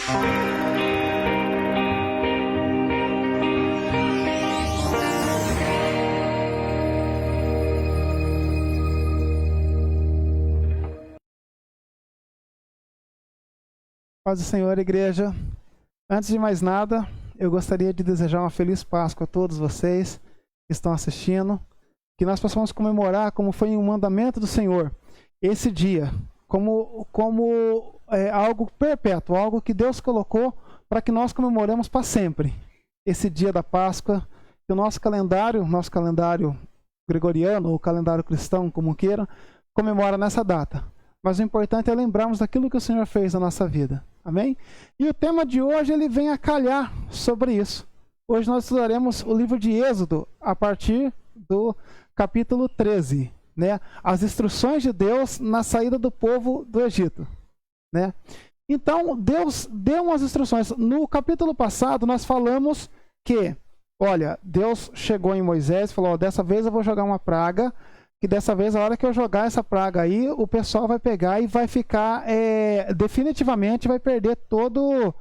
Paz do Senhor, igreja. Antes de mais nada, eu gostaria de desejar uma feliz Páscoa a todos vocês que estão assistindo, que nós possamos comemorar como foi um mandamento do Senhor, esse dia, como algo perpétuo, algo que Deus colocou para que nós comemoremos para sempre. Esse dia da Páscoa, que o nosso calendário gregoriano, ou calendário cristão, como queira, comemora nessa data. Mas o importante é lembrarmos daquilo que o Senhor fez na nossa vida. Amém? E o tema de hoje, ele vem a calhar sobre isso. Hoje nós estudaremos o livro de Êxodo, a partir do capítulo 13. Né? As instruções de Deus na saída do povo do Egito. Né? Então, Deus deu umas instruções. No capítulo passado, nós falamos que, olha, Deus chegou em Moisés e falou, dessa vez eu vou jogar uma praga, que dessa vez, a hora que eu jogar essa praga aí, o pessoal vai pegar e vai ficar, definitivamente vai perder todo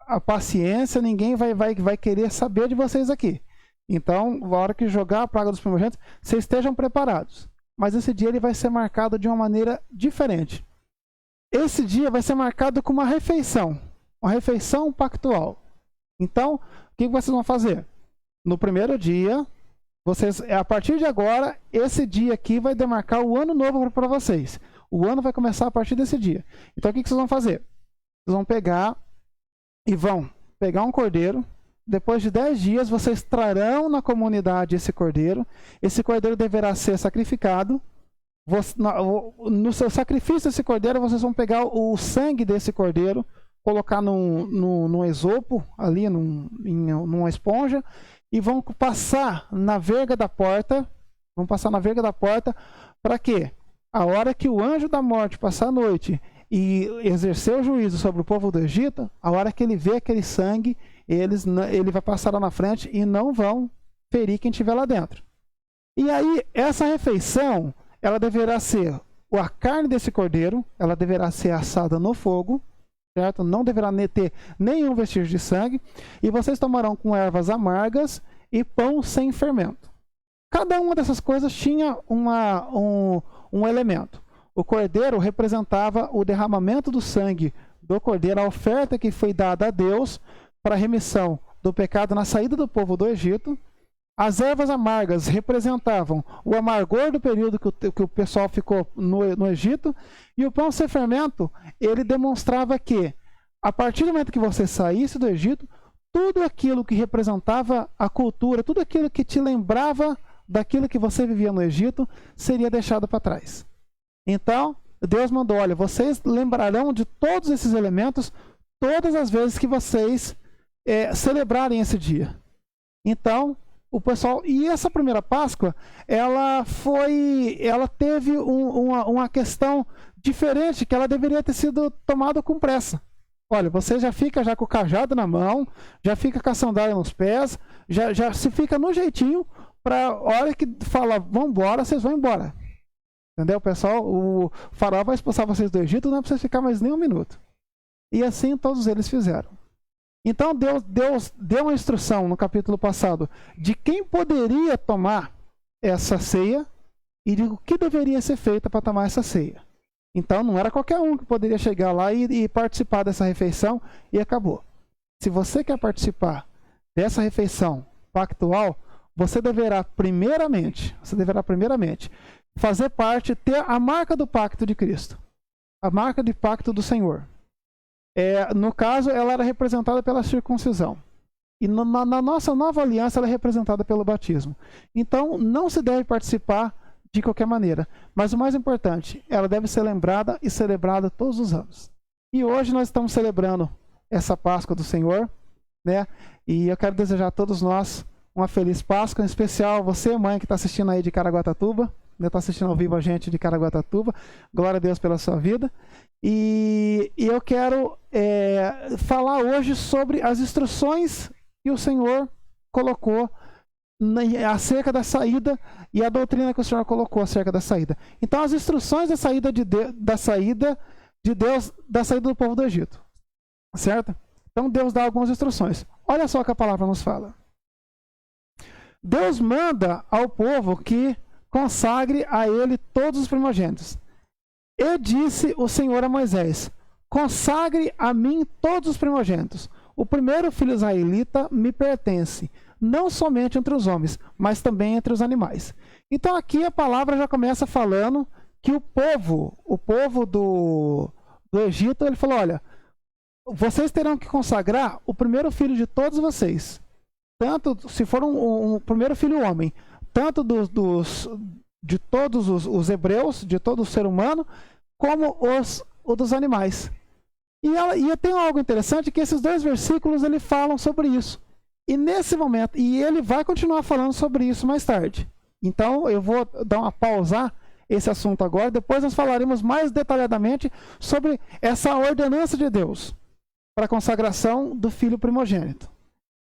a paciência, ninguém vai querer saber de vocês aqui. Então, a hora que jogar a praga dos primogênitos, vocês estejam preparados. Mas esse dia ele vai ser marcado de uma maneira diferente. Esse dia vai ser marcado com uma refeição pactual. Então, o que vocês vão fazer? No primeiro dia, a partir de agora, esse dia aqui vai demarcar o ano novo para vocês. O ano vai começar a partir desse dia. Então, o que vocês vão fazer? Vocês vão pegar um cordeiro. Depois de 10 dias, vocês trarão na comunidade esse cordeiro. Esse cordeiro deverá ser sacrificado. No seu sacrifício desse cordeiro, vocês vão pegar o sangue desse cordeiro, colocar num esopo, ali numa esponja, e vão passar na verga da porta. Para quê? A hora que o anjo da morte passar a noite e exercer o juízo sobre o povo do Egito, a hora que ele vê aquele sangue, ele vai passar lá na frente e não vão ferir quem estiver lá dentro. E aí, essa refeição, ela deverá ser a carne desse cordeiro, ela deverá ser assada no fogo, certo? Não deverá ter nenhum vestígio de sangue, e vocês tomarão com ervas amargas e pão sem fermento. Cada uma dessas coisas tinha um elemento. O cordeiro representava o derramamento do sangue do cordeiro, a oferta que foi dada a Deus para a remissão do pecado na saída do povo do Egito. As ervas amargas representavam o amargor do período que o pessoal ficou no Egito. E o pão sem fermento, ele demonstrava que, a partir do momento que você saísse do Egito, tudo aquilo que representava a cultura, tudo aquilo que te lembrava daquilo que você vivia no Egito, seria deixado para trás. Então, Deus mandou, olha, vocês lembrarão de todos esses elementos todas as vezes que vocês celebrarem esse dia. Então, o pessoal, e essa primeira Páscoa, ela teve uma questão diferente, que ela deveria ter sido tomada com pressa. Olha, você já fica com o cajado na mão, já fica com a sandália nos pés, já se fica no jeitinho, para a hora que fala, vão embora, vocês vão embora. Entendeu, pessoal? O faraó vai expulsar vocês do Egito, não é para vocês ficar mais nem um minuto. E assim todos eles fizeram. Então Deus deu uma instrução no capítulo passado de quem poderia tomar essa ceia e de o que deveria ser feito para tomar essa ceia. Então não era qualquer um que poderia chegar lá e participar dessa refeição e acabou. Se você quer participar dessa refeição pactual, você deverá primeiramente fazer parte, ter a marca do pacto de Cristo, a marca de pacto do Senhor. No caso, ela era representada pela circuncisão. E na nossa nova aliança, ela é representada pelo batismo. Então, não se deve participar de qualquer maneira. Mas o mais importante, ela deve ser lembrada e celebrada todos os anos. E hoje nós estamos celebrando essa Páscoa do Senhor, né? E eu quero desejar a todos nós uma feliz Páscoa, em especial você, mãe, que está assistindo aí de Caraguatatuba, está assistindo ao vivo a gente de Caraguatatuba. Glória a Deus pela sua vida. E eu quero falar hoje sobre as instruções que o Senhor colocou acerca da saída e a doutrina que o Senhor colocou acerca da saída. Então, as instruções da saída de Deus, da saída do povo do Egito. certo? Então Deus dá algumas instruções. Olha só o que a palavra nos fala. Deus manda ao povo que consagre a ele todos os primogênitos. E disse o Senhor a Moisés: consagre a mim todos os primogênitos. O primeiro filho israelita me pertence, não somente entre os homens, mas também entre os animais. Então aqui a palavra já começa falando que o povo do Egito, ele falou: olha, vocês terão que consagrar o primeiro filho de todos vocês. Tanto se for um primeiro filho homem, tanto de todos os hebreus, de todo o ser humano, como o dos animais. E tem algo interessante, que esses dois versículos ele falam sobre isso. E nesse momento, e ele vai continuar falando sobre isso mais tarde. Então eu vou dar uma pausar esse assunto agora, depois nós falaremos mais detalhadamente sobre essa ordenança de Deus para a consagração do filho primogênito.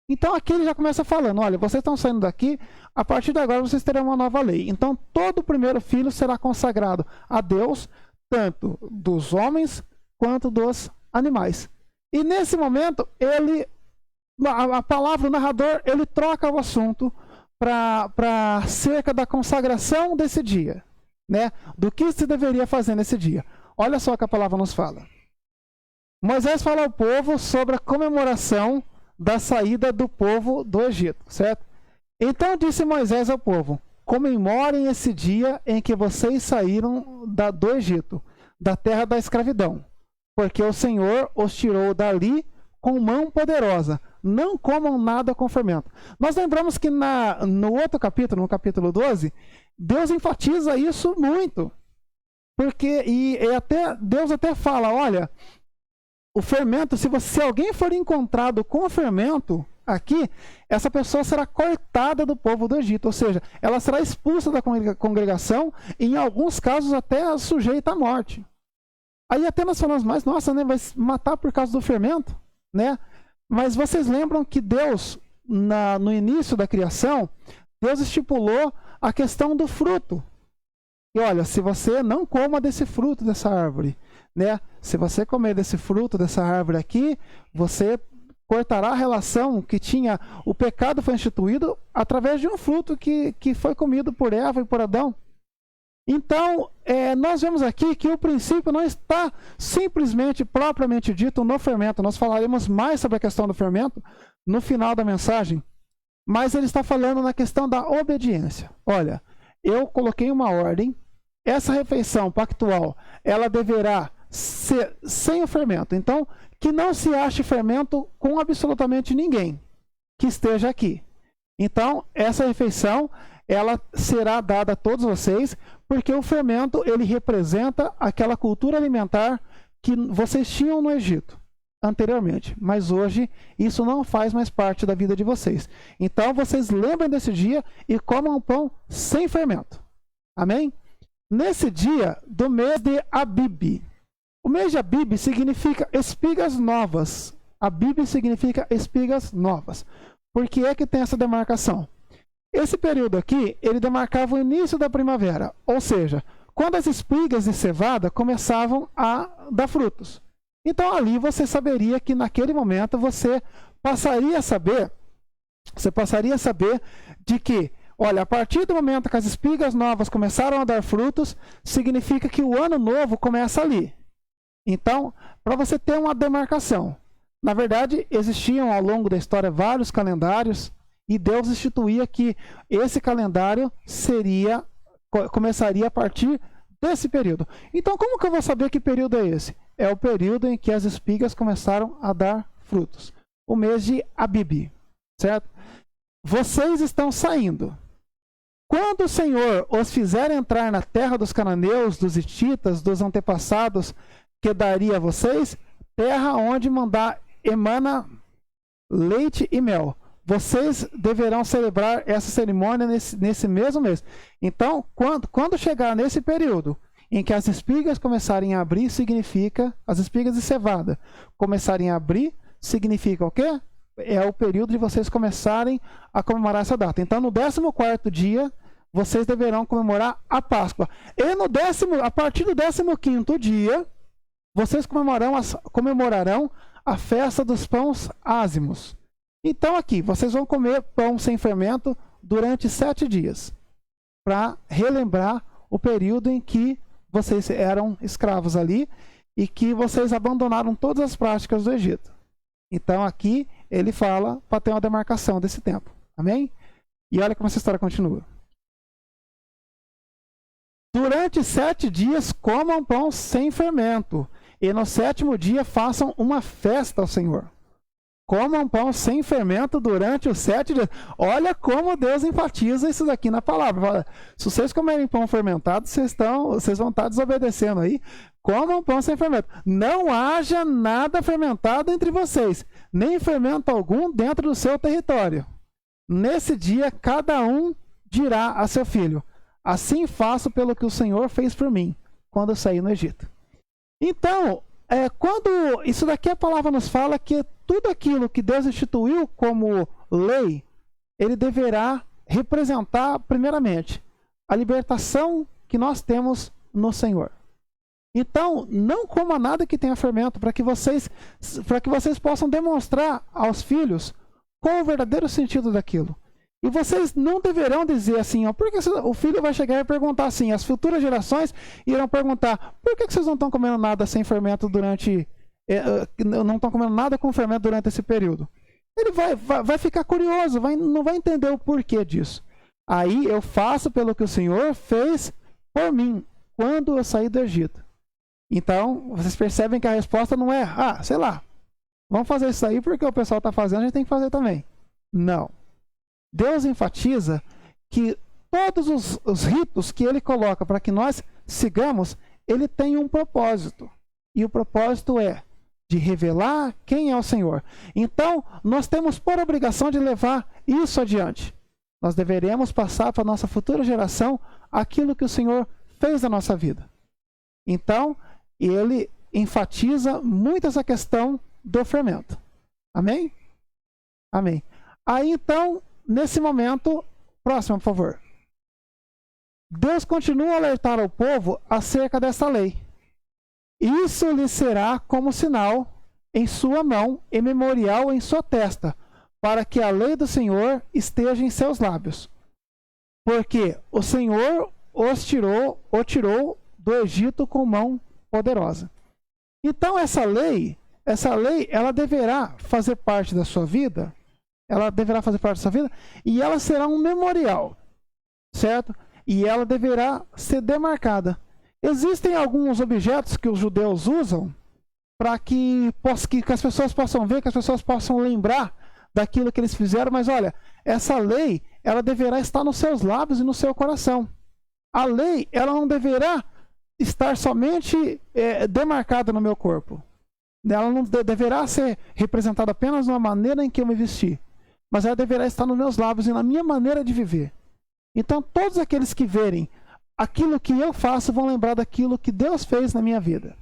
Então aqui ele já começa falando: olha, vocês estão saindo daqui, a partir de agora vocês terão uma nova lei. Então todo o primeiro filho será consagrado a Deus, tanto dos homens quanto dos animais. E nesse momento, a palavra, o narrador, ele troca o assunto para cerca da consagração desse dia, né? Do que se deveria fazer nesse dia. Olha só o que a palavra nos fala. Moisés fala ao povo sobre a comemoração da saída do povo do Egito, certo? Então disse Moisés ao povo: comemorem esse dia em que vocês saíram do Egito, da terra da escravidão, porque o Senhor os tirou dali com mão poderosa. Não comam nada com fermento. Nós lembramos que no outro capítulo, no capítulo 12, Deus enfatiza isso muito. Porque, Deus até fala: olha, o fermento, se alguém for encontrado com o fermento aqui, essa pessoa será cortada do povo do Egito, ou seja, ela será expulsa da congregação e em alguns casos até sujeita à morte. Aí até nós falamos: mas nossa, né, vai matar por causa do fermento, né? Mas vocês lembram que Deus, no início da criação, Deus estipulou a questão do fruto. E olha, se você não coma desse fruto dessa árvore, né? Se você comer desse fruto dessa árvore aqui, você cortará a relação que tinha. O pecado foi instituído através de um fruto que foi comido por Eva e por Adão. Então, nós vemos aqui que o princípio não está simplesmente, propriamente dito, no fermento. Nós falaremos mais sobre a questão do fermento no final da mensagem. Mas ele está falando na questão da obediência. Olha, eu coloquei uma ordem. Essa refeição pactual, ela deverá ser sem o fermento. Então, que não se ache fermento com absolutamente ninguém que esteja aqui. Então, essa refeição, ela será dada a todos vocês, porque o fermento, ele representa aquela cultura alimentar que vocês tinham no Egito anteriormente, mas hoje isso não faz mais parte da vida de vocês. Então vocês lembrem desse dia e comam pão sem fermento. Amém? Nesse dia do mês de Abib. O mês de Abib significa espigas novas. Abib significa espigas novas. Por que é que tem essa demarcação? Esse período aqui, ele demarcava o início da primavera, ou seja, quando as espigas de cevada começavam a dar frutos. Então ali você saberia que naquele momento você passaria a saber de que, olha, a partir do momento que as espigas novas começaram a dar frutos, significa que o ano novo começa ali. Então, para você ter uma demarcação, na verdade, existiam ao longo da história vários calendários, e Deus instituía que esse calendário começaria a partir desse período. Então, como que eu vou saber que período é esse? É o período em que as espigas começaram a dar frutos. O mês de Abib, certo? Vocês estão saindo. Quando o Senhor os fizer entrar na terra dos cananeus, dos hititas, dos antepassados que daria a vocês, terra onde emana leite e mel, vocês deverão celebrar essa cerimônia nesse mesmo mês. Então, quando chegar nesse período em que as espigas começarem a abrir, significa, as espigas de cevada começarem a abrir, significa o quê? É o período de vocês começarem a comemorar essa data. Então, no 14º dia, vocês deverão comemorar a Páscoa. E a partir do 15º dia, vocês comemorarão a festa dos pães ázimos. Então aqui, vocês vão comer pão sem fermento durante 7 dias, para relembrar o período em que vocês eram escravos ali e que vocês abandonaram todas as práticas do Egito. Então aqui ele fala para ter uma demarcação desse tempo. Amém? E olha como essa história continua. Durante 7 dias comam pão sem fermento, e no 7º dia façam uma festa ao Senhor. Comam pão sem fermento durante os 7 dias. Olha como Deus enfatiza isso daqui na palavra. Se vocês comerem pão fermentado, vocês vão estar desobedecendo aí. Comam pão sem fermento. Não haja nada fermentado entre vocês, nem fermento algum dentro do seu território. Nesse dia, cada um dirá a seu filho: assim faço pelo que o Senhor fez por mim, quando eu saí no Egito. Então, quando isso daqui a palavra nos fala que tudo aquilo que Deus instituiu como lei, ele deverá representar, primeiramente, a libertação que nós temos no Senhor. Então, não coma nada que tenha fermento, para que vocês possam demonstrar aos filhos qual é o verdadeiro sentido daquilo. E vocês não deverão dizer assim, ó, porque o filho vai chegar e perguntar assim, as futuras gerações irão perguntar: por que vocês não estão comendo nada sem fermento não estão comendo nada com fermento durante esse período? Ele vai ficar curioso, não vai entender o porquê disso. Aí eu faço pelo que o Senhor fez por mim, quando eu saí do Egito. Então, vocês percebem que a resposta não é, sei lá, vamos fazer isso aí porque o pessoal está fazendo, a gente tem que fazer também. Não. Deus enfatiza que todos os ritos que ele coloca para que nós sigamos, ele tem um propósito. E o propósito é de revelar quem é o Senhor. Então, nós temos por obrigação de levar isso adiante. Nós deveremos passar para a nossa futura geração aquilo que o Senhor fez na nossa vida. Então, ele enfatiza muito essa questão do fermento. Amém? Amém. Aí, então, nesse momento, próximo, por favor. Deus continua a alertar ao povo acerca dessa lei. Isso lhe será como sinal em sua mão e memorial em sua testa, para que a lei do Senhor esteja em seus lábios. Porque o Senhor o tirou do Egito com mão poderosa. Então essa lei, ela deverá fazer parte da sua vida. Ela deverá fazer parte da sua vida e ela será um memorial, certo? E ela deverá ser demarcada. Existem alguns objetos que os judeus usam para que as pessoas possam ver, que as pessoas possam lembrar daquilo que eles fizeram, mas olha, essa lei, ela deverá estar nos seus lábios e no seu coração. A lei, ela não deverá estar somente demarcada no meu corpo. Ela não deverá ser representada apenas na maneira em que eu me vesti, mas ela deverá estar nos meus lábios e na minha maneira de viver. Então, todos aqueles que verem aquilo que eu faço vão lembrar daquilo que Deus fez na minha vida.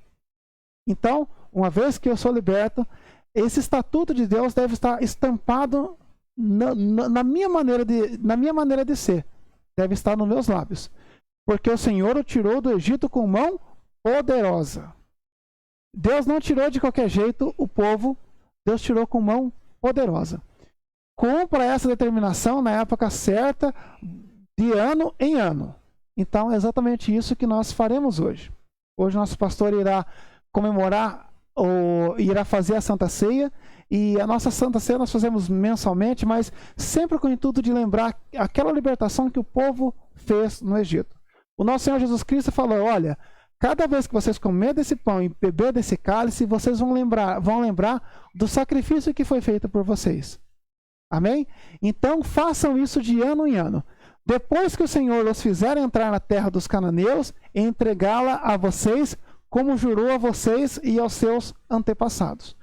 Então, uma vez que eu sou liberto, esse estatuto de Deus deve estar estampado na minha maneira de ser. Deve estar nos meus lábios. Porque o Senhor o tirou do Egito com mão poderosa. Deus não tirou de qualquer jeito o povo, Deus tirou com mão poderosa. Cumpra essa determinação na época certa, de ano em ano. Então é exatamente isso que nós faremos hoje. Hoje nosso pastor irá comemorar ou irá fazer a Santa Ceia. E a nossa Santa Ceia nós fazemos mensalmente, mas sempre com o intuito de lembrar aquela libertação que o povo fez no Egito. O nosso Senhor Jesus Cristo falou: olha, cada vez que vocês comer desse pão e beber desse cálice, vocês vão lembrar do sacrifício que foi feito por vocês. Amém? Então façam isso de ano em ano. Depois que o Senhor os fizer entrar na terra dos cananeus, entregá-la a vocês, como jurou a vocês e aos seus antepassados.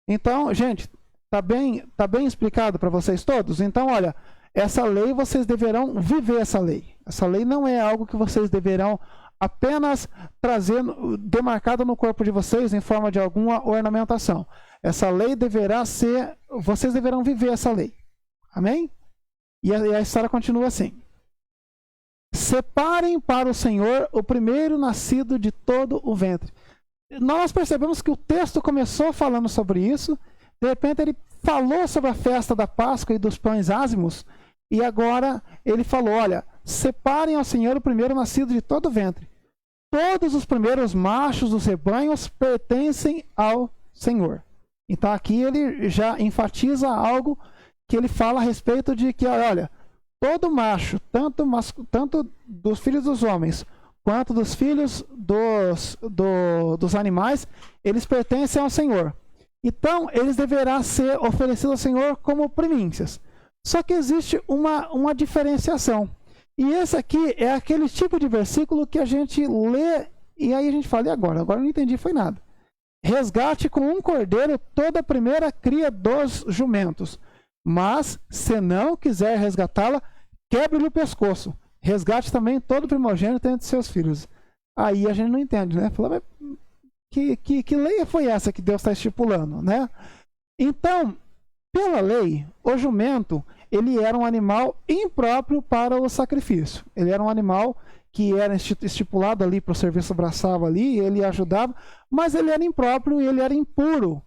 Então, gente, tá bem explicado para vocês todos? Então, olha, essa lei vocês deverão viver essa lei. Essa lei não é algo que vocês deverão apenas trazer demarcado no corpo de vocês em forma de alguma ornamentação. Essa lei deverá ser, vocês deverão viver essa lei. Amém? E a história continua assim. Separem para o Senhor o primeiro nascido de todo o ventre. nós percebemos que o texto começou falando sobre isso, de repente ele falou sobre a festa da Páscoa e dos pães ázimos, e agora ele falou, olha, separem ao Senhor o primeiro nascido de todo o ventre. Todos os primeiros machos dos rebanhos pertencem ao Senhor. Então aqui ele já enfatiza algo que ele fala a respeito de que, olha, todo macho, tanto dos filhos dos homens, quanto dos filhos dos animais, eles pertencem ao Senhor. Então, eles deverão ser oferecidos ao Senhor como primícias. Só que existe uma diferenciação. E esse aqui é aquele tipo de versículo que a gente lê e aí a gente fala, e agora? Agora eu não entendi, foi nada. Resgate com um cordeiro toda a primeira cria dos jumentos. Mas, se não quiser resgatá-la, quebre-lhe o pescoço. Resgate também todo primogênito entre seus filhos. Aí a gente não entende, né? Fala, mas que lei foi essa que Deus está estipulando, né? Então, pela lei, o jumento, ele era um animal impróprio para o sacrifício. Ele era um animal que era estipulado ali para o serviço braçal ali, ele ajudava, mas ele era impróprio e ele era impuro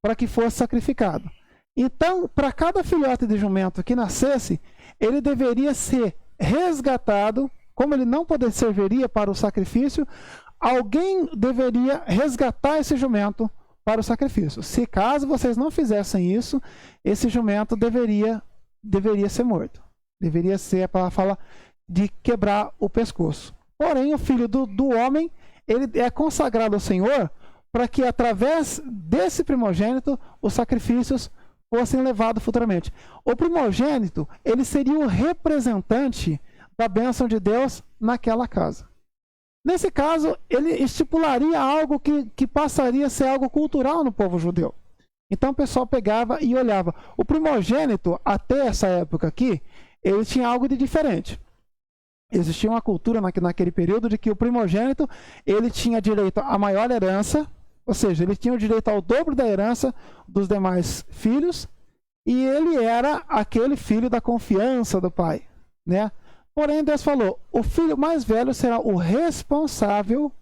para que fosse sacrificado. Então, para cada filhote de jumento que nascesse, ele deveria ser resgatado, como ele não serviria para o sacrifício, alguém deveria resgatar esse jumento para o sacrifício. Se caso vocês não fizessem isso, esse jumento deveria ser morto. Deveria ser, a palavra fala, de quebrar o pescoço. Porém, o filho do homem, ele é consagrado ao Senhor para que através desse primogênito os sacrifícios fossem levados futuramente. O primogênito, ele seria o representante da bênção de Deus naquela casa. Nesse caso, ele estipularia algo que passaria a ser algo cultural no povo judeu. Então o pessoal pegava e olhava. O primogênito, até essa época aqui, ele tinha algo de diferente. Existia uma cultura naquele período de que o primogênito, ele tinha direito à maior herança, ou seja, ele tinha o direito ao dobro da herança dos demais filhos, e ele era aquele filho da confiança do pai, né? Porém, Deus falou, o filho mais velho será o responsável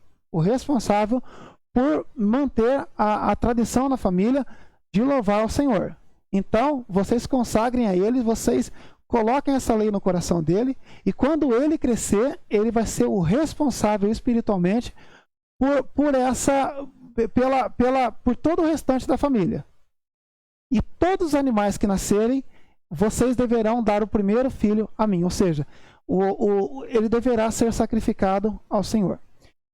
por manter a tradição na família de louvar ao Senhor. Então, vocês consagrem a ele, vocês coloquem essa lei no coração dele, e quando ele crescer, ele vai ser o responsável espiritualmente por todo o restante da família. E todos os animais que nascerem, vocês deverão dar o primeiro filho a mim. Ou seja, ele deverá ser sacrificado ao Senhor.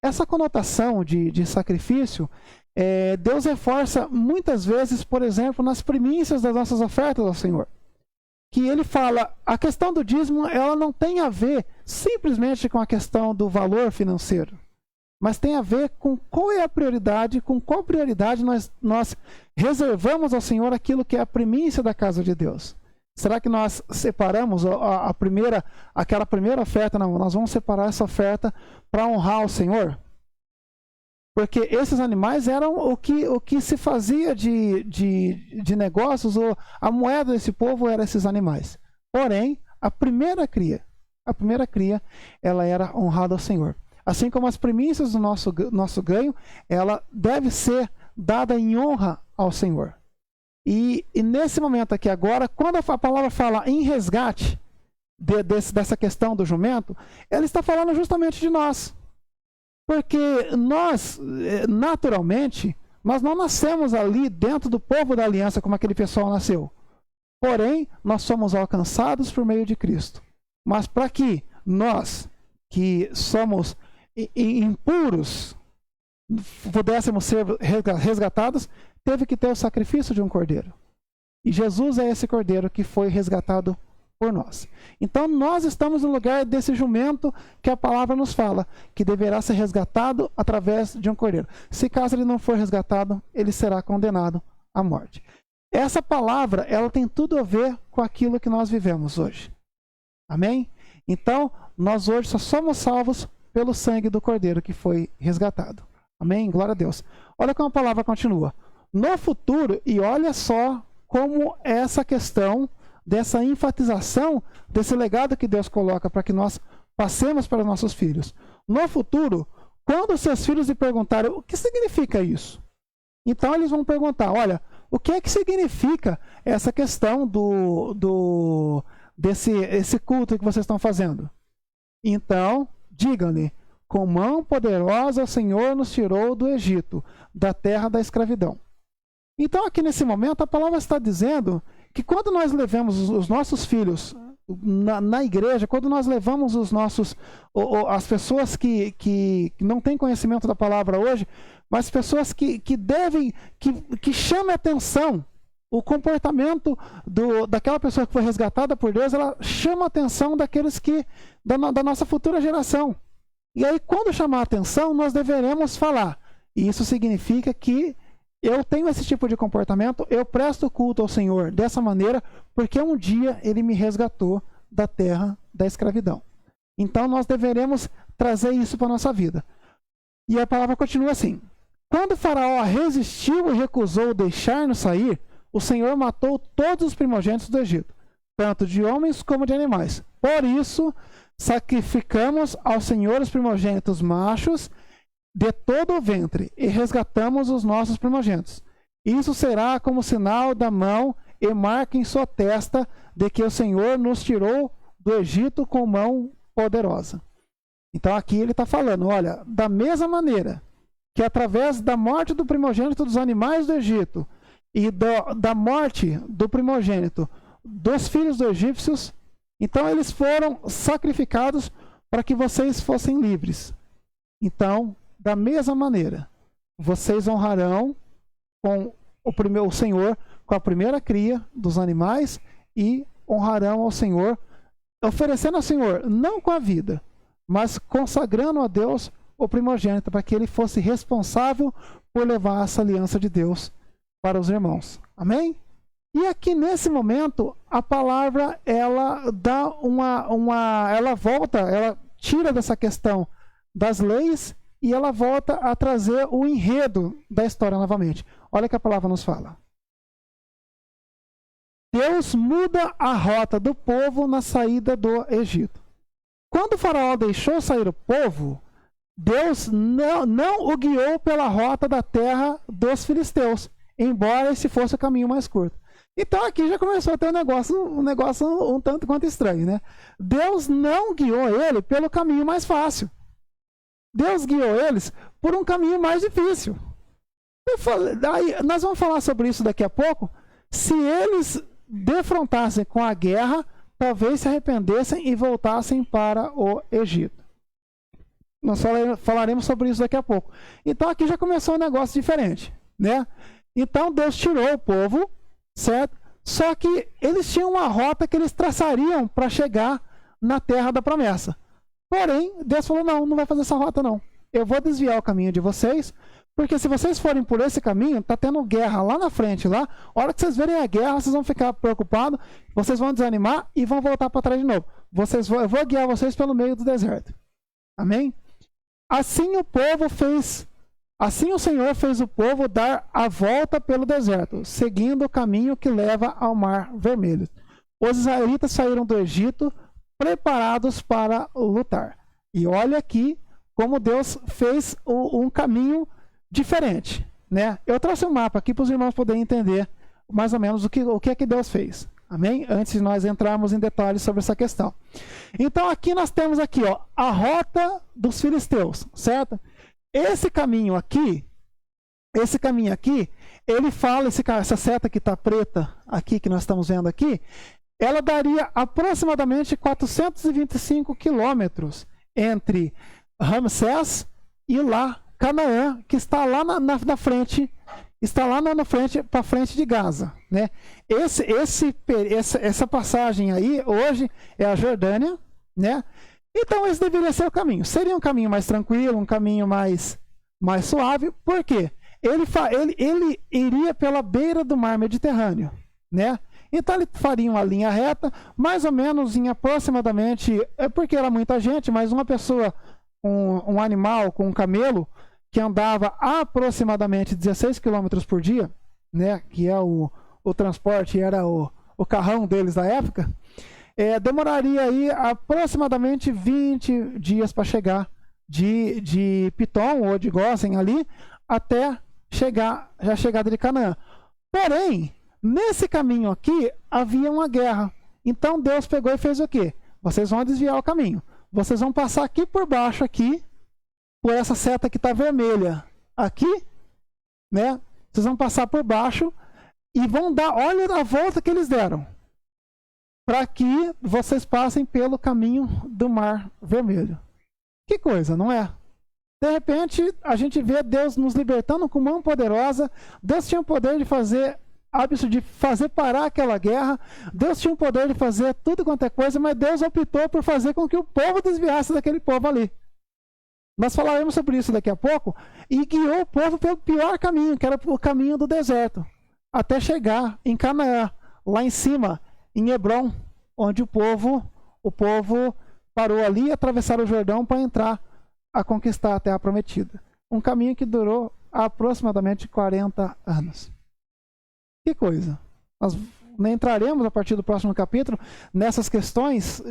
Essa conotação de sacrifício, Deus reforça muitas vezes, por exemplo, nas primícias das nossas ofertas ao Senhor. Que ele fala, a questão do dízimo, ela não tem a ver simplesmente com a questão do valor financeiro, mas tem a ver com qual é a prioridade, com qual prioridade nós reservamos ao Senhor aquilo que é a primícia da casa de Deus. Será que nós separamos aquela primeira oferta? Não, nós vamos separar essa oferta para honrar o Senhor? Porque esses animais eram o que se fazia de negócios, a moeda desse povo eram esses animais. Porém, a primeira cria, ela era honrada ao Senhor. Assim como as primícias do nosso ganho, ela deve ser dada em honra ao Senhor. E nesse momento aqui agora, quando a palavra fala em resgate dessa questão do jumento, ela está falando justamente de nós. Porque nós, naturalmente, nós não nascemos ali dentro do povo da aliança como aquele pessoal nasceu. Porém, nós somos alcançados por meio de Cristo. Mas para que nós, que somos impuros, pudéssemos ser resgatados, teve que ter o sacrifício de um cordeiro. E Jesus é esse cordeiro que foi resgatado por nós. Então nós estamos no lugar desse jumento que a palavra nos fala, que deverá ser resgatado através de um cordeiro. Se caso ele não for resgatado, ele será condenado à morte. Essa palavra, ela tem tudo a ver com aquilo que nós vivemos hoje. Amém? Então, nós hoje só somos salvos pelo sangue do cordeiro que foi resgatado. Amém? Glória a Deus. Olha como a palavra continua. No futuro, e olha só como essa questão dessa enfatização desse legado que Deus coloca para que nós passemos para os nossos filhos. No futuro, Quando seus filhos lhe perguntarem o que significa isso, então eles vão perguntar, olha, o que é que significa essa questão desse culto que vocês estão fazendo? Então, digam-lhe, com mão poderosa o Senhor nos tirou do Egito, da terra da escravidão. Então, aqui nesse momento, a palavra está dizendo que quando nós levamos os nossos filhos na igreja, quando nós levamos as pessoas que não têm conhecimento da palavra hoje, mas pessoas que chamem atenção, o comportamento daquela pessoa que foi resgatada por Deus, ela chama a atenção daqueles da nossa futura geração. E aí, quando chamar a atenção, nós deveremos falar. E isso significa que eu tenho esse tipo de comportamento, eu presto culto ao Senhor dessa maneira, porque um dia Ele me resgatou da terra da escravidão. Então nós deveremos trazer isso para a nossa vida. E a palavra continua assim: quando o faraó resistiu e recusou deixar-nos sair, o Senhor matou todos os primogênitos do Egito, tanto de homens como de animais. Por isso, sacrificamos ao Senhor os primogênitos machos de todo o ventre, e resgatamos os nossos primogênitos. Isso será como sinal da mão e marca em sua testa de que o Senhor nos tirou do Egito com mão poderosa. Então aqui ele está falando, olha, da mesma maneira que através da morte do primogênito dos animais do Egito e da morte do primogênito dos filhos dos egípcios, então eles foram sacrificados para que vocês fossem livres. Então, da mesma maneira, vocês honrarão com o Senhor com a primeira cria dos animais e honrarão ao Senhor, oferecendo ao Senhor, não com a vida, mas consagrando a Deus o primogênito, para que ele fosse responsável por levar essa aliança de Deus para os irmãos. Amém? E aqui nesse momento, a palavra, ela dá ela tira dessa questão das leis e ela volta a trazer o enredo da história novamente. Olha o que a palavra nos fala. Deus muda a rota do povo na saída do Egito. Quando o faraó deixou sair o povo, Deus não o guiou pela rota da terra dos filisteus, embora esse fosse o caminho mais curto. Então aqui já começou a ter um negócio um tanto quanto estranho, né? Deus não guiou ele pelo caminho mais fácil. Deus guiou eles por um caminho mais difícil. Nós vamos falar sobre isso daqui a pouco. Se eles defrontassem com a guerra, talvez se arrependessem e voltassem para o Egito. Nós falaremos sobre isso daqui a pouco. Então aqui já começou um negócio diferente, né? Então Deus tirou o povo, certo? Só que eles tinham uma rota que eles traçariam para chegar na terra da promessa. Porém, Deus falou, não vai fazer essa rota não. Eu vou desviar o caminho de vocês, porque se vocês forem por esse caminho, tá tendo guerra lá na frente, lá. A hora que vocês verem a guerra, vocês vão ficar preocupados, vocês vão desanimar e vão voltar para trás de novo. Eu vou guiar vocês pelo meio do deserto. Amém? Assim o Senhor fez o povo dar a volta pelo deserto, seguindo o caminho que leva ao Mar Vermelho. Os israelitas saíram do Egito preparados para lutar. E olha aqui como Deus fez um caminho diferente, né? Eu trouxe um mapa aqui para os irmãos poderem entender mais ou menos o que é que Deus fez. Amém? Antes de nós entrarmos em detalhes sobre essa questão. Então aqui nós temos aqui, ó, a rota dos filisteus, certo? Esse caminho aqui, ele fala, essa seta que está preta aqui, que nós estamos vendo aqui, ela daria aproximadamente 425 quilômetros entre Ramsés e lá Canaã, que está lá na frente, está lá na frente, para frente de Gaza, né? Essa passagem aí hoje é a Jordânia, né? Então esse deveria ser o caminho. Seria um caminho mais tranquilo, um caminho mais suave. Por quê? Ele iria pela beira do mar Mediterrâneo, né? Então ele faria uma linha reta, mais ou menos em aproximadamente, porque era muita gente, mas uma pessoa, um animal com um camelo, que andava aproximadamente 16 km por dia, né, que é o transporte, era o carrão deles da época, demoraria aí aproximadamente 20 dias para chegar de Pitom ou de Gósen ali, até a chegada de Canaã. Porém, nesse caminho aqui, havia uma guerra. Então Deus pegou e fez o quê? Vocês vão desviar o caminho. Vocês vão passar aqui por baixo, aqui, por essa seta que está vermelha. Aqui, né? Vocês vão passar por baixo e vão dar, olha a volta que eles deram, para que vocês passem pelo caminho do Mar Vermelho. Que coisa, não é? De repente, a gente vê Deus nos libertando com mão poderosa. Deus tinha o poder de fazer parar aquela guerra. Deus tinha o poder de fazer tudo quanto é coisa, mas Deus optou por fazer com que o povo desviasse daquele povo ali. Nós falaremos sobre isso daqui a pouco. E guiou o povo pelo pior caminho, que era o caminho do deserto, até chegar em Canaã, lá em cima, em Hebrom, onde o povo parou ali e atravessaram o Jordão para entrar a conquistar a Terra Prometida. Um caminho que durou aproximadamente 40 anos. Que coisa! Nós entraremos a partir do próximo capítulo nessas questões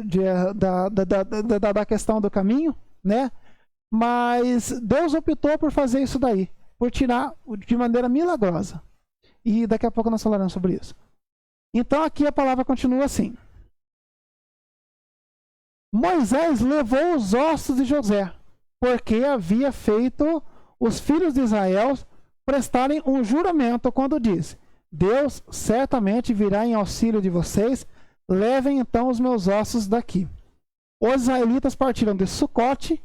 da questão do caminho, né? Mas Deus optou por fazer isso daí, por tirar de maneira milagrosa. E daqui a pouco nós falaremos sobre isso. Então aqui a palavra continua assim. Moisés levou os ossos de José, porque havia feito os filhos de Israel prestarem um juramento quando disse: Deus certamente virá em auxílio de vocês, levem então os meus ossos daqui. Os israelitas partiram de Sucote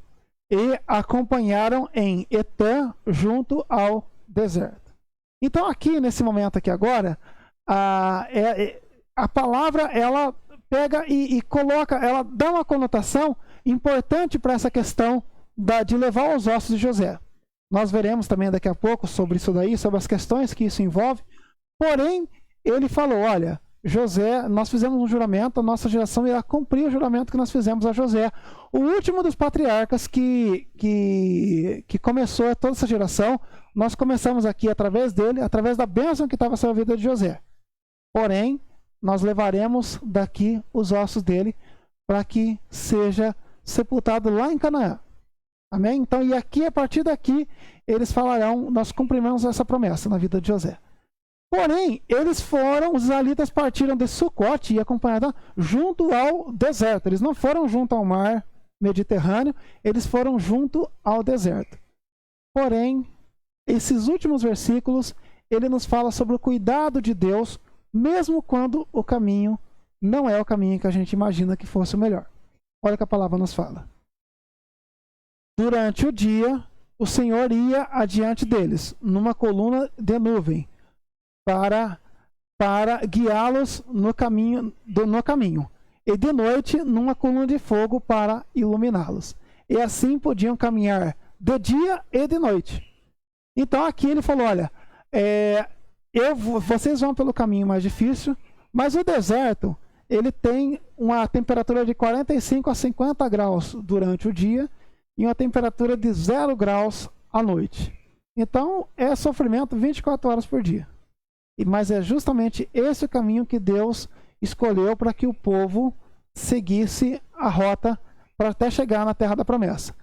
e acompanharam em Etã, junto ao deserto. Então aqui, nesse momento aqui agora, a palavra, ela pega e coloca, ela dá uma conotação importante para essa questão de levar os ossos de José. Nós veremos também daqui a pouco sobre isso daí, sobre as questões que isso envolve. Porém, ele falou, olha, José, nós fizemos um juramento, a nossa geração irá cumprir o juramento que nós fizemos a José. O último dos patriarcas que começou toda essa geração, nós começamos aqui através dele, através da bênção que estava sobre a vida de José. Porém, nós levaremos daqui os ossos dele para que seja sepultado lá em Canaã. Amém? Então, e aqui, a partir daqui, eles falarão, nós cumprimos essa promessa na vida de José. Porém, os israelitas partiram de Sucote e acompanharam junto ao deserto. Eles não foram junto ao mar Mediterrâneo, eles foram junto ao deserto. Porém, esses últimos versículos, ele nos fala sobre o cuidado de Deus, mesmo quando o caminho não é o caminho que a gente imagina que fosse o melhor. Olha o que a palavra nos fala. Durante o dia, o Senhor ia adiante deles, numa coluna de nuvem, para guiá-los no caminho, e de noite numa coluna de fogo para iluminá-los. E assim podiam caminhar de dia e de noite. Então aqui ele falou, olha, vocês vão pelo caminho mais difícil, mas o deserto, ele tem uma temperatura de 45 a 50 graus durante o dia e uma temperatura de 0 graus à noite. Então é sofrimento 24 horas por dia. Mas é justamente esse o caminho que Deus escolheu para que o povo seguisse a rota para até chegar na Terra da Promessa.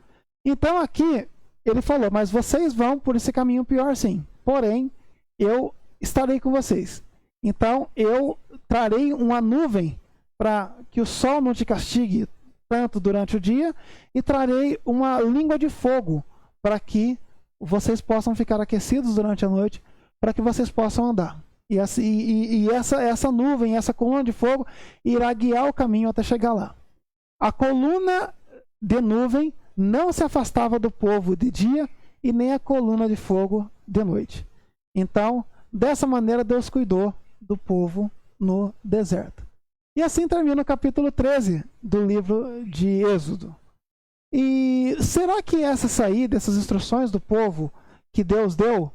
Então aqui ele falou, mas vocês vão por esse caminho pior sim, porém eu estarei com vocês. Então eu trarei uma nuvem para que o sol não te castigue tanto durante o dia, e trarei uma língua de fogo para que vocês possam ficar aquecidos durante a noite, para que vocês possam andar. E essa nuvem, essa coluna de fogo irá guiar o caminho até chegar lá. A coluna de nuvem não se afastava do povo de dia e nem a coluna de fogo de noite. Então, dessa maneira, Deus cuidou do povo no deserto. E assim termina o capítulo 13 do livro de Êxodo. E será que essa saída, essas instruções do povo que Deus deu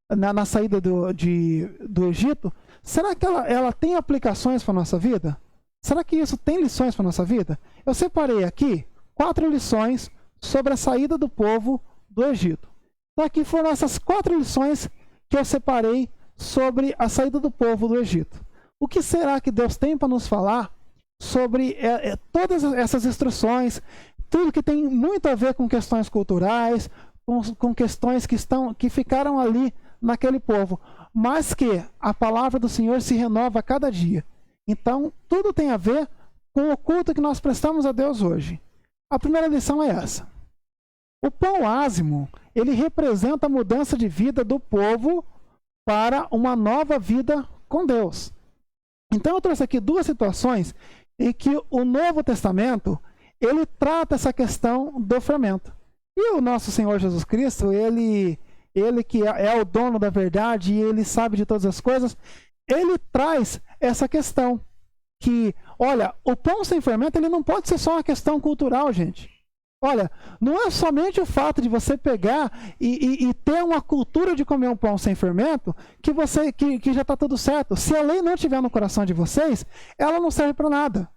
na saída do Egito, será que ela tem aplicações para a nossa vida? Será que isso tem lições para a nossa vida? Eu separei aqui 4 lições sobre a saída do povo do Egito. Então aqui foram essas 4 lições que eu separei sobre a saída do povo do Egito. O que será que Deus tem para nos falar sobre todas essas instruções, tudo que tem muito a ver com questões culturais, com questões que ficaram ali naquele povo, mas que a palavra do Senhor se renova a cada dia. Então, tudo tem a ver com o culto que nós prestamos a Deus hoje. A primeira lição é essa. O pão ázimo, ele representa a mudança de vida do povo para uma nova vida com Deus. Então eu trouxe aqui duas situações em que o Novo Testamento, ele trata essa questão do fermento. E o nosso Senhor Jesus Cristo, ele que é o dono da verdade e ele sabe de todas as coisas, ele traz essa questão que, olha, o pão sem fermento, ele não pode ser só uma questão cultural, gente. Olha, não é somente o fato de você pegar e ter uma cultura de comer um pão sem fermento que já está tudo certo. Se a lei não estiver no coração de vocês, ela não serve para nada.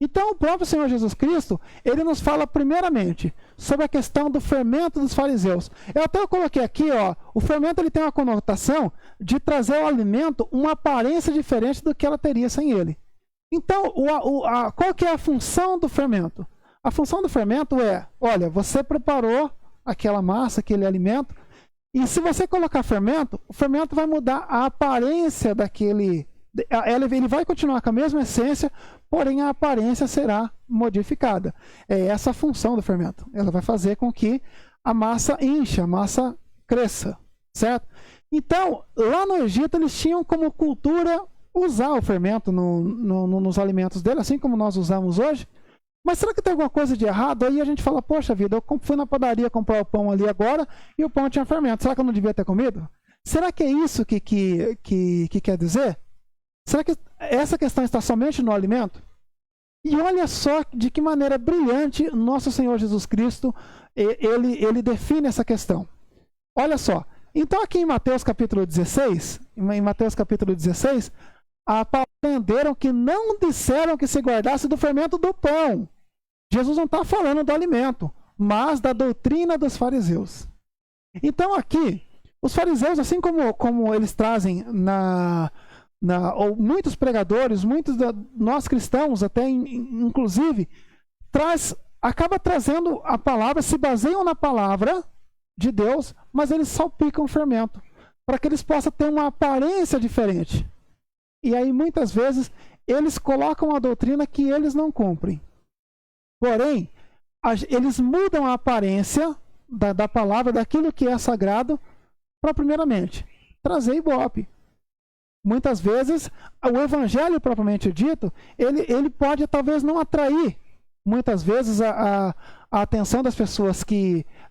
Então o próprio Senhor Jesus Cristo, ele nos fala primeiramente sobre a questão do fermento dos fariseus. Eu até coloquei aqui, ó, o fermento ele tem uma conotação de trazer ao alimento uma aparência diferente do que ela teria sem ele. Então, qual que é a função do fermento? A função do fermento é, olha, você preparou aquela massa, aquele alimento, e se você colocar fermento, o fermento vai mudar a aparência daquele... Ele vai continuar com a mesma essência, porém a aparência será modificada. É essa a função do fermento. Ela vai fazer com que a massa inche, a massa cresça, certo? Então, lá no Egito, eles tinham como cultura usar o fermento nos alimentos dele, assim como nós usamos hoje. Mas será que tem alguma coisa de errado? Aí a gente fala, poxa vida, eu fui na padaria comprar o pão ali agora e o pão tinha fermento. Será que eu não devia ter comido? Será que é isso que quer dizer? Será que essa questão está somente no alimento? E olha só de que maneira brilhante nosso Senhor Jesus Cristo, ele define essa questão. Olha só. Então aqui em Mateus capítulo 16, aprenderam que não disseram que se guardasse do fermento do pão. Jesus não está falando do alimento, mas da doutrina dos fariseus. Então aqui, os fariseus, assim como eles trazem ou muitos pregadores, nós cristãos até inclusive, acaba trazendo a palavra, se baseiam na palavra de Deus, mas eles salpicam o fermento, para que eles possam ter uma aparência diferente. E aí muitas vezes eles colocam a doutrina que eles não cumprem. Porém, eles mudam a aparência da palavra, daquilo que é sagrado, para primeiramente trazer ibope. Muitas vezes o evangelho propriamente dito, ele pode talvez não atrair muitas vezes a atenção das pessoas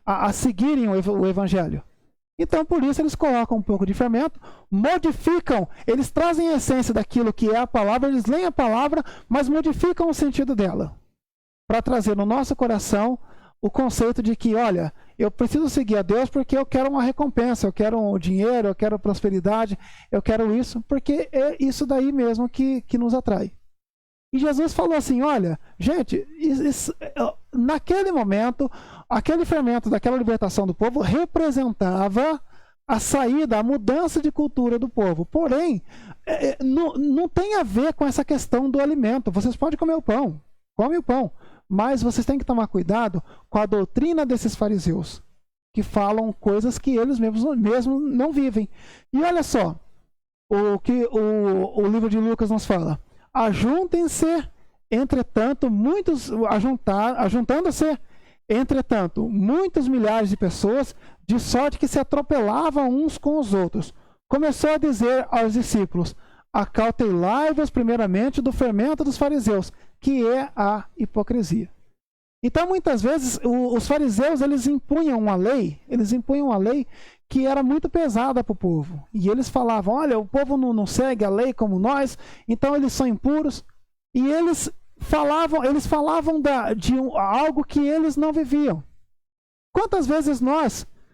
a seguirem o evangelho. Então, por isso, eles colocam um pouco de fermento, modificam, eles trazem a essência daquilo que é a palavra, eles leem a palavra, mas modificam o sentido dela, para trazer no nosso coração o conceito de que, olha, eu preciso seguir a Deus porque eu quero uma recompensa, eu quero um dinheiro, eu quero prosperidade, eu quero isso, porque é isso daí mesmo que nos atrai. E Jesus falou assim, olha, gente, naquele momento, aquele fermento daquela libertação do povo representava a saída, a mudança de cultura do povo. Porém, não tem a ver com essa questão do alimento. Vocês podem comer o pão, come o pão, mas vocês têm que tomar cuidado com a doutrina desses fariseus, que falam coisas que eles mesmos não vivem. E olha só, o que o livro de Lucas nos fala. Ajuntem-se, entretanto, ajuntando-se, entretanto, muitos milhares de pessoas, de sorte que se atropelavam uns com os outros. Começou a dizer aos discípulos, acautelai-vos primeiramente do fermento dos fariseus, que é a hipocrisia. Então, muitas vezes, os fariseus, eles impunham uma lei que era muito pesada para o povo. E eles falavam, olha, o povo não segue a lei como nós, então eles são impuros. E eles falavam de algo que eles não viviam. Quantas vezes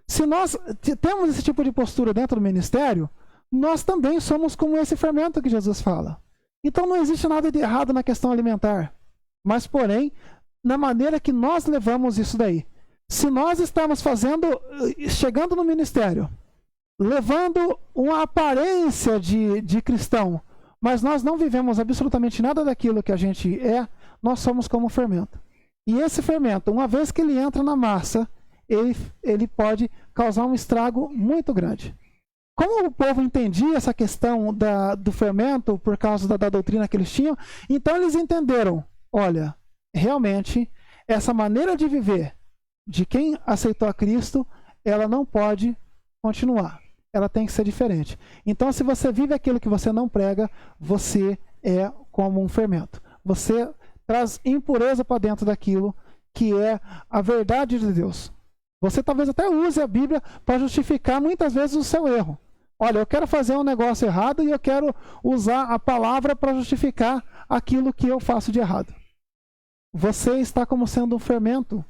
se nós temos esse tipo de postura dentro do ministério, nós também somos como esse fermento que Jesus fala. Então não existe nada de errado na questão alimentar. Mas, porém, na maneira que nós levamos isso daí. Se nós estamos chegando no ministério, levando uma aparência de cristão, mas nós não vivemos absolutamente nada daquilo que a gente é, nós somos como fermento. E esse fermento, uma vez que ele entra na massa, ele pode causar um estrago muito grande. Como o povo entendia essa questão do fermento por causa da doutrina que eles tinham, então eles entenderam, olha, realmente, essa maneira de viver de quem aceitou a Cristo, ela não pode continuar. Ela tem que ser diferente. Então, se você vive aquilo que você não prega, você é como um fermento. Você traz impureza para dentro daquilo que é a verdade de Deus. Você talvez até use a Bíblia para justificar muitas vezes o seu erro. Olha, eu quero fazer um negócio errado e eu quero usar a palavra para justificar aquilo que eu faço de errado. Você está como sendo um fermento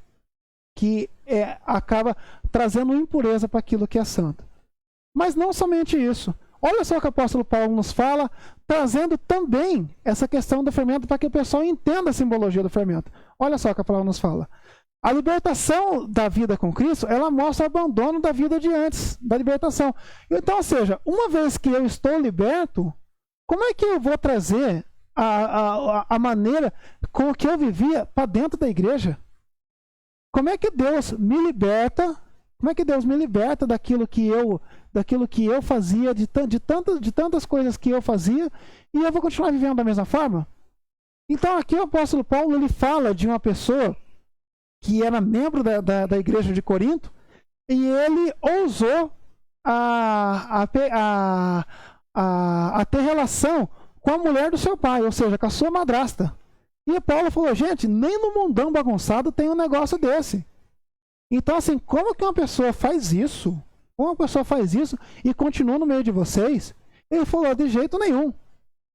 que acaba trazendo impureza para aquilo que é santo. Mas não somente isso. Olha só o que o apóstolo Paulo nos fala, trazendo também essa questão do fermento para que o pessoal entenda a simbologia do fermento. Olha só o que a palavra nos fala. A libertação da vida com Cristo, ela mostra o abandono da vida de antes da libertação. Então, ou seja, uma vez que eu estou liberto, como é que eu vou trazer a maneira com que eu vivia para dentro da igreja? Como é que Deus me liberta? Como é que Deus me liberta daquilo que eu fazia, de tantas coisas que eu fazia, e eu vou continuar vivendo da mesma forma? Então aqui o apóstolo Paulo ele fala de uma pessoa que era membro da igreja de Corinto, e ele ousou a ter relação com a mulher do seu pai, ou seja, com a sua madrasta. E Paulo falou, gente, nem no mundão bagunçado tem um negócio desse. Então, assim, como que uma pessoa faz isso? Como uma pessoa faz isso e continua no meio de vocês? Ele falou, de jeito nenhum.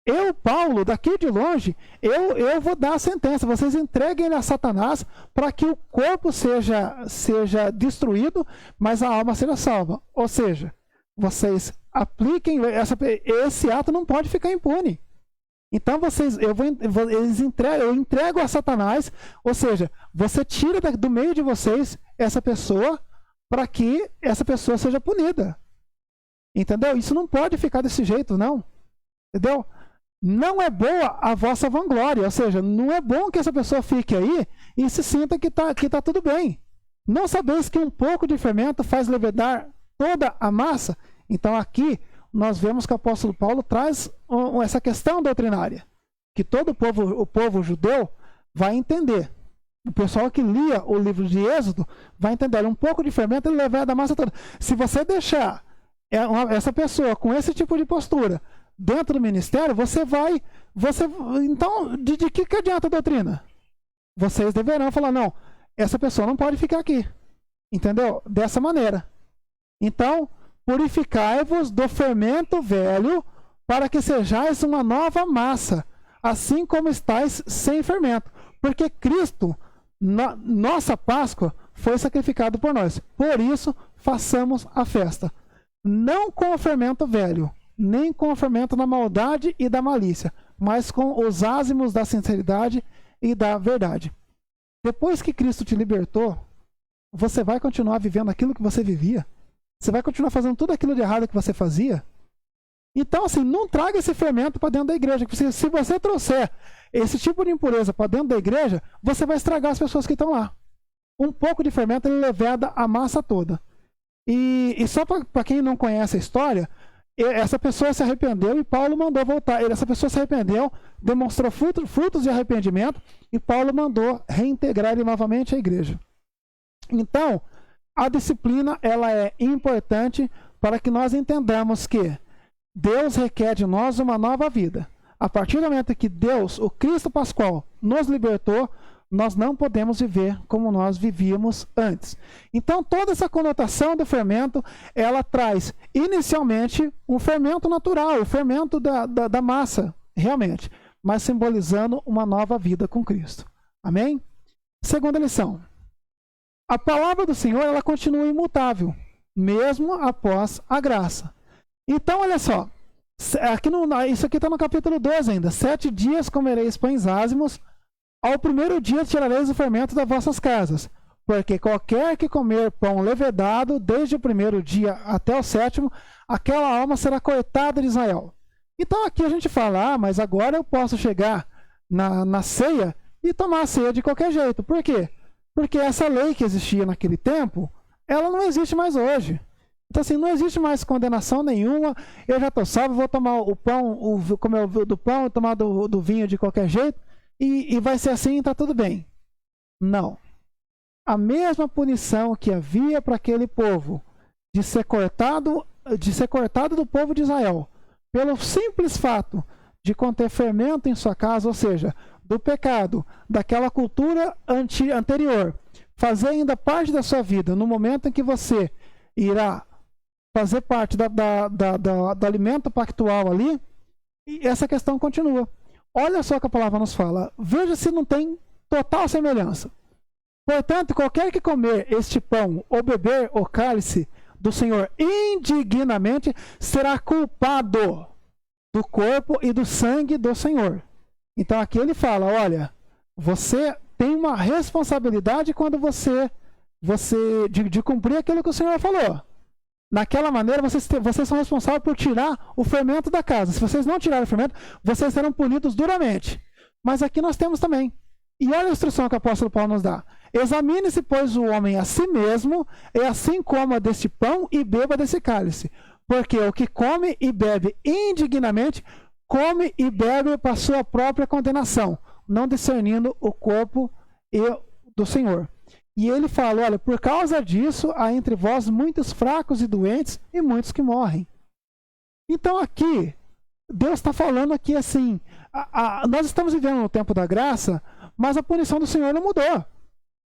Eu, Paulo, daqui de longe, eu vou dar a sentença. Vocês entreguem ele a Satanás para que o corpo seja destruído, mas a alma seja salva. Ou seja, vocês apliquem, esse ato não pode ficar impune. Então eu entrego a Satanás, ou seja, você tira do meio de vocês essa pessoa para que essa pessoa seja punida. Entendeu? Isso não pode ficar desse jeito, não. Entendeu? Não é boa a vossa vanglória, ou seja, não é bom que essa pessoa fique aí e se sinta que tá tudo bem. Não sabeis que um pouco de fermento faz levedar toda a massa? Então aqui nós vemos que o apóstolo Paulo traz essa questão doutrinária, que todo o povo judeu vai entender. O pessoal que lia o livro de Êxodo vai entender. Um pouco de fermento ele leveda a massa toda. Se você deixar essa pessoa com esse tipo de postura dentro do ministério, então, de que adianta a doutrina? Vocês deverão falar, não, essa pessoa não pode ficar aqui. Entendeu? Dessa maneira. Então, purificai-vos do fermento velho, para que sejais uma nova massa, assim como estáis sem fermento. Porque Cristo, nossa Páscoa, foi sacrificado por nós. Por isso, façamos a festa. Não com o fermento velho, nem com o fermento da maldade e da malícia, mas com os ázimos da sinceridade e da verdade. Depois que Cristo te libertou, você vai continuar vivendo aquilo que você vivia? Você vai continuar fazendo tudo aquilo de errado que você fazia? Então, assim, não traga esse fermento para dentro da igreja. Porque se você trouxer esse tipo de impureza para dentro da igreja, você vai estragar as pessoas que estão lá. Um pouco de fermento ele leveda a massa toda. E só para quem não conhece a história, essa pessoa se arrependeu e Paulo mandou voltar. Essa pessoa se arrependeu, demonstrou frutos de arrependimento e Paulo mandou reintegrar ele novamente à igreja. Então, a disciplina ela é importante para que nós entendamos que Deus requer de nós uma nova vida. A partir do momento que Deus, o Cristo Pascual, nos libertou, nós não podemos viver como nós vivíamos antes. Então, toda essa conotação do fermento, ela traz inicialmente um fermento natural, o fermento da massa, realmente, mas simbolizando uma nova vida com Cristo. Amém? Segunda lição. A palavra do Senhor, ela continua imutável, mesmo após a graça. Então, olha só, isso aqui está no capítulo 12 ainda. 7 dias comereis pães ázimos, ao primeiro dia tirareis o fermento das vossas casas, porque qualquer que comer pão levedado, desde o primeiro dia até o 7º, aquela alma será cortada de Israel. Então aqui a gente fala, mas agora eu posso chegar na ceia e tomar a ceia de qualquer jeito. Por quê? Porque essa lei que existia naquele tempo, ela não existe mais hoje. Então, assim, não existe mais condenação nenhuma. Eu já estou salvo, vou tomar o pão, comer do pão, tomar do vinho de qualquer jeito, e vai ser assim e está tudo bem. Não. A mesma punição que havia para aquele povo de ser cortado do povo de Israel, pelo simples fato de conter fermento em sua casa, ou seja, do pecado, daquela cultura anterior, fazer ainda parte da sua vida, no momento em que você irá fazer parte do alimento pactual ali, e essa questão continua. Olha só o que a palavra nos fala. Veja se não tem total semelhança. Portanto, qualquer que comer este pão ou beber o cálice do Senhor indignamente será culpado do corpo e do sangue do Senhor. Então aqui ele fala, olha, você tem uma responsabilidade quando de cumprir aquilo que o Senhor falou. Naquela maneira, vocês são responsáveis por tirar o fermento da casa. Se vocês não tirarem o fermento, vocês serão punidos duramente. Mas aqui nós temos também. E olha a instrução que o apóstolo Paulo nos dá. Examine-se, pois, o homem a si mesmo, e assim coma deste pão e beba desse cálice. Porque o que come e bebe indignamente, come e bebe para sua própria condenação, não discernindo o corpo do Senhor. E ele fala, olha, por causa disso, há entre vós muitos fracos e doentes e muitos que morrem. Então aqui, Deus está falando aqui assim, nós estamos vivendo no tempo da graça, mas a punição do Senhor não mudou.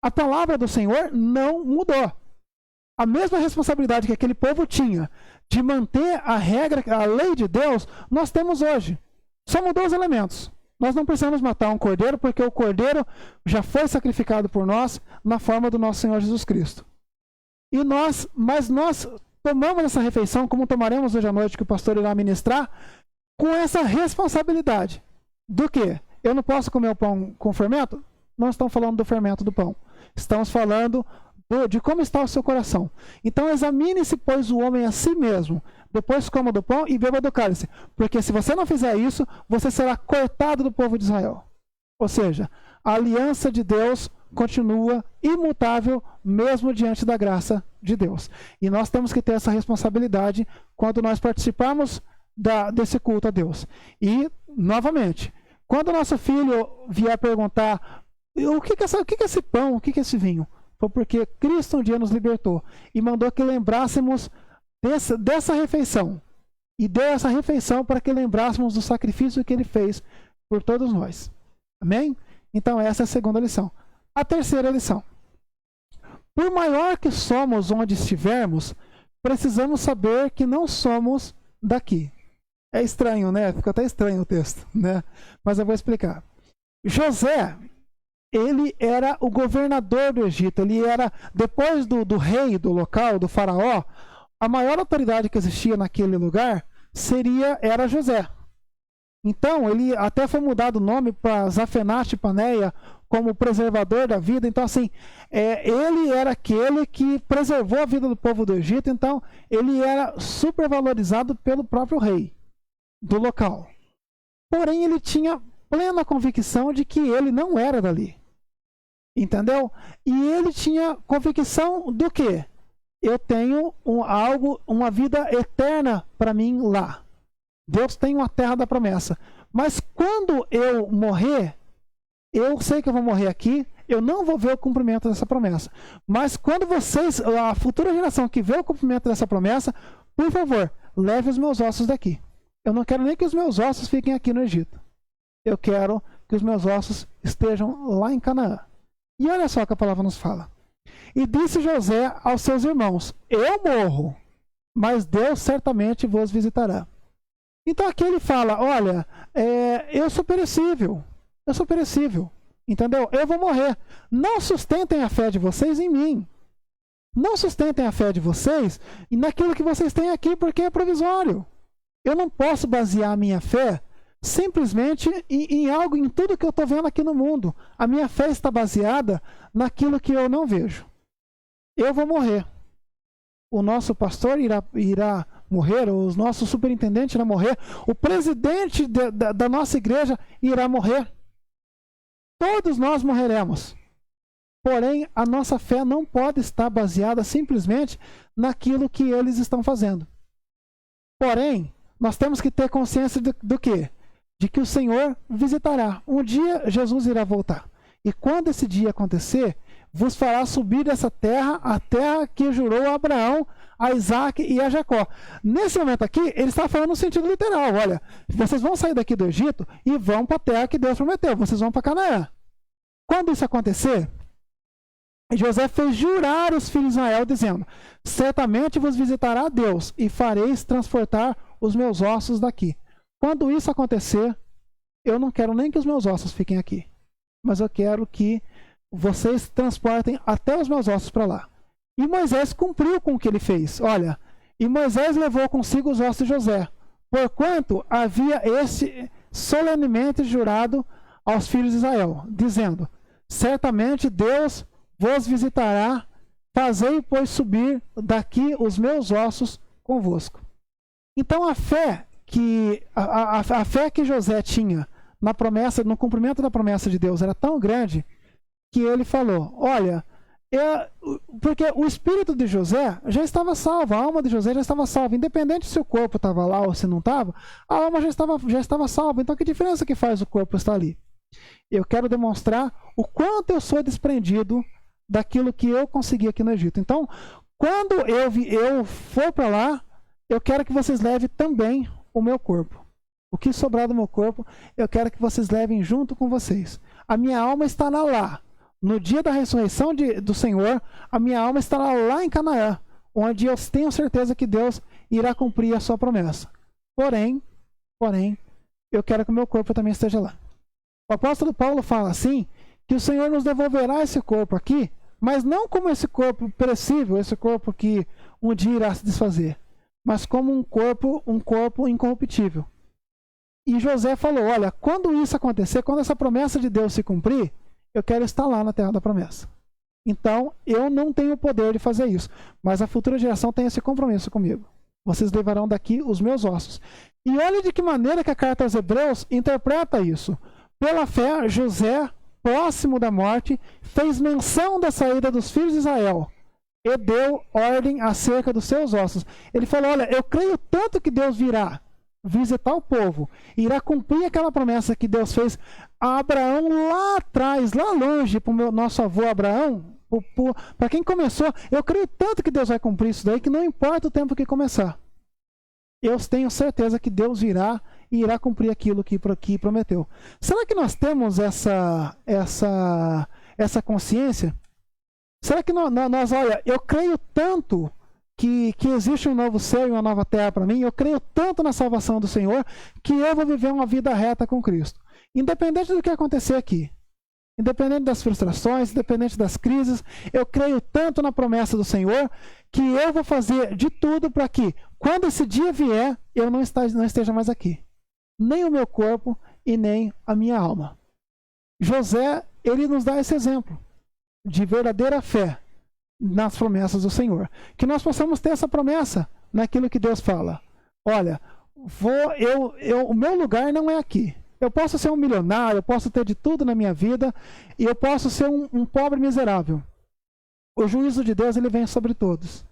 A palavra do Senhor não mudou. A mesma responsabilidade que aquele povo tinha de manter a regra, a lei de Deus, nós temos hoje. Só mudou os elementos. Nós não precisamos matar um cordeiro, porque o cordeiro já foi sacrificado por nós na forma do nosso Senhor Jesus Cristo. Mas nós tomamos essa refeição, como tomaremos hoje à noite, que o pastor irá ministrar, com essa responsabilidade. Do quê? Eu não posso comer o pão com fermento? Não estamos falando do fermento do pão. Estamos falando de como está o seu coração. Então examine-se, pois, o homem a si mesmo. Depois coma do pão e beba do cálice. Porque se você não fizer isso, você será cortado do povo de Israel. Ou seja, a aliança de Deus continua imutável mesmo diante da graça de Deus. E nós temos que ter essa responsabilidade quando nós participarmos desse culto a Deus. E, novamente, quando o nosso filho vier perguntar o que é esse pão, o que é esse vinho? Foi porque Cristo um dia nos libertou e mandou que lembrássemos dessa refeição. E deu essa refeição para que lembrássemos do sacrifício que ele fez por todos nós. Amém? Então essa é a segunda lição. A terceira lição. Por maior que somos onde estivermos, precisamos saber que não somos daqui. É estranho, né? Fica até estranho o texto, né? Mas eu vou explicar. José, ele era o governador do Egito. Ele era, depois do rei do local, do faraó, a maior autoridade que existia naquele lugar era José. Então, ele até foi mudado o nome para Zafenate-Paneia, como preservador da vida. Então, assim, ele era aquele que preservou a vida do povo do Egito. Então, ele era supervalorizado pelo próprio rei do local. Porém, ele tinha plena convicção de que ele não era dali. Entendeu? E ele tinha convicção do quê? Eu tenho uma vida eterna para mim lá. Deus tem uma terra da promessa. Mas quando eu morrer, eu sei que eu vou morrer aqui, eu não vou ver o cumprimento dessa promessa. Mas quando a futura geração que vê o cumprimento dessa promessa, por favor, leve os meus ossos daqui. Eu não quero nem que os meus ossos fiquem aqui no Egito. Eu quero que os meus ossos estejam lá em Canaã. E olha só o que a palavra nos fala. E disse José aos seus irmãos: eu morro, mas Deus certamente vos visitará. Então aqui ele fala, olha, eu sou perecível, entendeu? Eu vou morrer. Não sustentem a fé de vocês em mim. Não sustentem a fé de vocês naquilo que vocês têm aqui, porque é provisório. Eu não posso basear a minha fé simplesmente em algo, em tudo que eu estou vendo aqui no mundo. A minha fé está baseada naquilo que eu não vejo. Eu vou morrer. O nosso pastor irá morrer, o nosso superintendente irá morrer, o presidente da nossa igreja irá morrer. todos nós morreremos. Porém, a nossa fé não pode estar baseada simplesmente naquilo que eles estão fazendo. Porém, nós temos que ter consciência do quê? De que o Senhor visitará. Um dia Jesus irá voltar. E quando esse dia acontecer, vos fará subir dessa terra, a terra que jurou a Abraão, a Isaac e a Jacó. Nesse momento aqui, ele está falando no sentido literal. Olha, vocês vão sair daqui do Egito e vão para a terra que Deus prometeu. Vocês vão para Canaã. Quando isso acontecer, José fez jurar os filhos de Israel, dizendo: certamente vos visitará Deus e fareis transportar os meus ossos daqui. Quando isso acontecer, eu não quero nem que os meus ossos fiquem aqui, mas eu quero que vocês transportem até os meus ossos para lá. E Moisés cumpriu com o que ele fez. Olha, e Moisés levou consigo os ossos de José, porquanto havia este solenemente jurado aos filhos de Israel, dizendo: certamente Deus vos visitará, fazei, pois, subir daqui os meus ossos convosco. Então a fé que José tinha na promessa, no cumprimento da promessa de Deus era tão grande que ele falou: olha, porque o espírito de José já estava salvo, a alma de José já estava salva, independente se o corpo estava lá ou se não estava, a alma já estava salva. Então que diferença que faz o corpo estar ali? Eu quero demonstrar o quanto eu sou desprendido daquilo que eu consegui aqui no Egito. Então, quando eu for para lá, eu quero que vocês levem também o meu corpo. O que sobrar do meu corpo, eu quero que vocês levem junto com vocês. A minha alma estará lá. No dia da ressurreição do Senhor, a minha alma estará lá em Canaã, onde eu tenho certeza que Deus irá cumprir a sua promessa. Porém, eu quero que o meu corpo também esteja lá. O apóstolo Paulo fala assim, que o Senhor nos devolverá esse corpo aqui, mas não como esse corpo perecível, esse corpo que um dia irá se desfazer, mas como um corpo incorruptível. E José falou: olha, quando isso acontecer, quando essa promessa de Deus se cumprir, eu quero estar lá na terra da promessa. Então, eu não tenho o poder de fazer isso, mas a futura geração tem esse compromisso comigo. Vocês levarão daqui os meus ossos. E olha de que maneira que a carta aos Hebreus interpreta isso. Pela fé, José, próximo da morte, fez menção da saída dos filhos de Israel e deu ordem acerca dos seus ossos. Ele falou: olha, eu creio tanto que Deus virá visitar o povo, irá cumprir aquela promessa que Deus fez a Abraão lá atrás, lá longe, para o nosso avô Abraão, para quem começou. Eu creio tanto que Deus vai cumprir isso daí, que não importa o tempo que começar. Eu tenho certeza que Deus virá e irá cumprir aquilo que prometeu. Será que nós temos essa consciência? Será que nós, olha, eu creio tanto que existe um novo céu e uma nova terra para mim, eu creio tanto na salvação do Senhor, que eu vou viver uma vida reta com Cristo. Independente do que acontecer aqui, independente das frustrações, independente das crises, eu creio tanto na promessa do Senhor, que eu vou fazer de tudo para que, quando esse dia vier, eu não esteja mais aqui. Nem o meu corpo e nem a minha alma. José, ele nos dá esse exemplo de verdadeira fé nas promessas do Senhor. Que nós possamos ter essa promessa naquilo que Deus fala. Olha, o meu lugar não é aqui. Eu posso ser um milionário, eu posso ter de tudo na minha vida, e eu posso ser um pobre miserável. O juízo de Deus, ele vem sobre todos.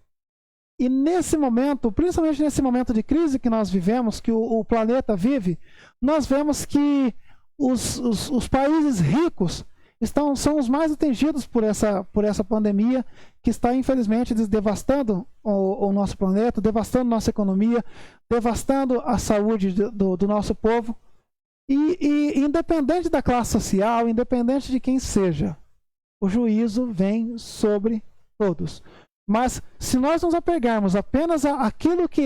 E nesse momento, principalmente nesse momento de crise que nós vivemos, que o planeta vive, nós vemos que os países ricos são os mais atingidos por essa pandemia, que está, infelizmente, devastando o nosso planeta, devastando nossa economia, devastando a saúde do nosso povo. E independente da classe social, independente de quem seja, o juízo vem sobre todos. Mas se nós nos apegarmos apenas àquilo que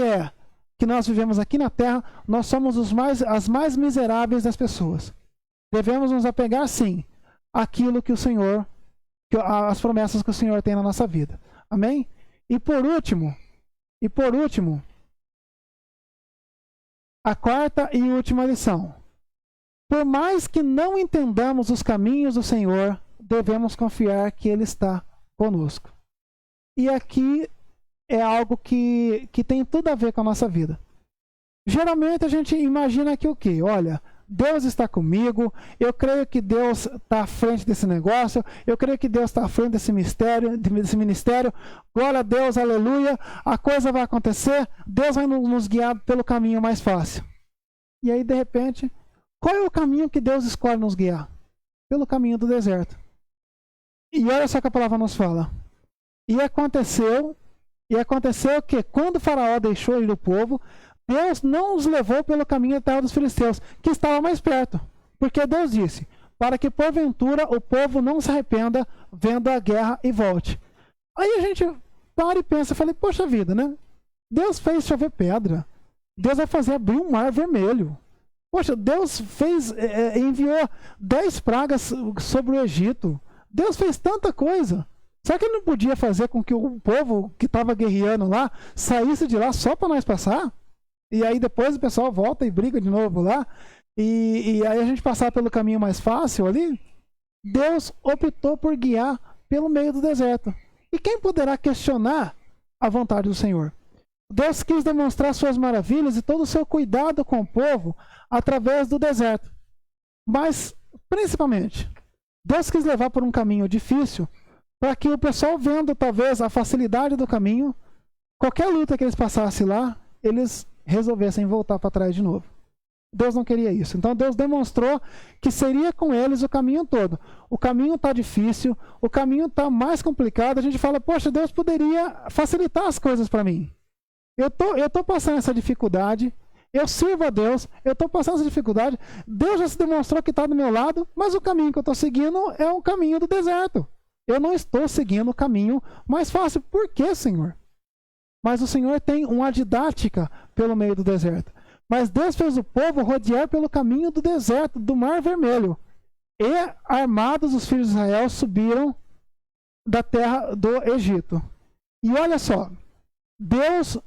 nós vivemos aqui na Terra, nós somos as mais miseráveis das pessoas. Devemos nos apegar, sim, àquilo que o Senhor, as promessas que o Senhor tem na nossa vida. Amém? E por último, a quarta e última lição. Por mais que não entendamos os caminhos do Senhor, devemos confiar que Ele está conosco. E aqui é algo que tem tudo a ver com a nossa vida. Geralmente a gente imagina que o quê? Olha, Deus está comigo, eu creio que Deus está à frente desse negócio, eu creio que Deus está à frente desse ministério, glória a Deus, aleluia, a coisa vai acontecer, Deus vai nos guiar pelo caminho mais fácil. E aí, de repente, qual é o caminho que Deus escolhe nos guiar? Pelo caminho do deserto. E olha só que a palavra nos fala. E aconteceu que quando o faraó deixou ir o povo, Deus não os levou pelo caminho da terra dos filisteus, que estava mais perto. Porque Deus disse, para que porventura o povo não se arrependa vendo a guerra e volte. Aí a gente para e pensa, falei, poxa vida, né? Deus fez chover pedra. Deus vai fazer abrir um mar vermelho. Poxa, Deus enviou 10 pragas sobre o Egito. Deus fez tanta coisa. Será que ele não podia fazer com que o povo que estava guerreando lá saísse de lá só para nós passar? E aí depois o pessoal volta e briga de novo lá. E aí a gente passar pelo caminho mais fácil ali. Deus optou por guiar pelo meio do deserto. E quem poderá questionar a vontade do Senhor? Deus quis demonstrar suas maravilhas e todo o seu cuidado com o povo através do deserto. Mas, principalmente, Deus quis levar por um caminho difícil para que o pessoal, vendo talvez a facilidade do caminho, qualquer luta que eles passassem lá, eles resolvessem voltar para trás de novo. Deus não queria isso. Então Deus demonstrou que seria com eles o caminho todo. O caminho está difícil, o caminho está mais complicado. A gente fala, poxa, Deus poderia facilitar as coisas para mim. Eu tô passando essa dificuldade, eu sirvo a Deus, eu estou passando essa dificuldade, Deus já se demonstrou que está do meu lado, mas o caminho que eu estou seguindo é o caminho do deserto. Eu não estou seguindo o caminho mais fácil. Por quê, Senhor? Mas o Senhor tem uma didática pelo meio do deserto. Mas Deus fez o povo rodear pelo caminho do deserto, do Mar Vermelho. E armados os filhos de Israel subiram da terra do Egito. E olha só, Deus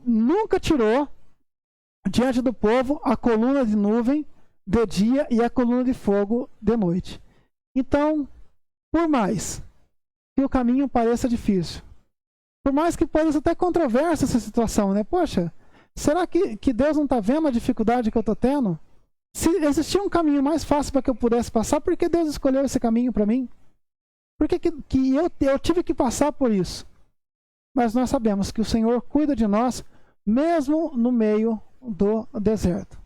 nunca tirou diante do povo a coluna de nuvem de dia e a coluna de fogo de noite. Então, por mais que o caminho pareça difícil, por mais que pareça até controversa essa situação, né? Poxa, será que Deus não está vendo a dificuldade que eu estou tendo? Se existia um caminho mais fácil para que eu pudesse passar, por que Deus escolheu esse caminho para mim? Por que eu tive que passar por isso? Mas nós sabemos que o Senhor cuida de nós, mesmo no meio do deserto.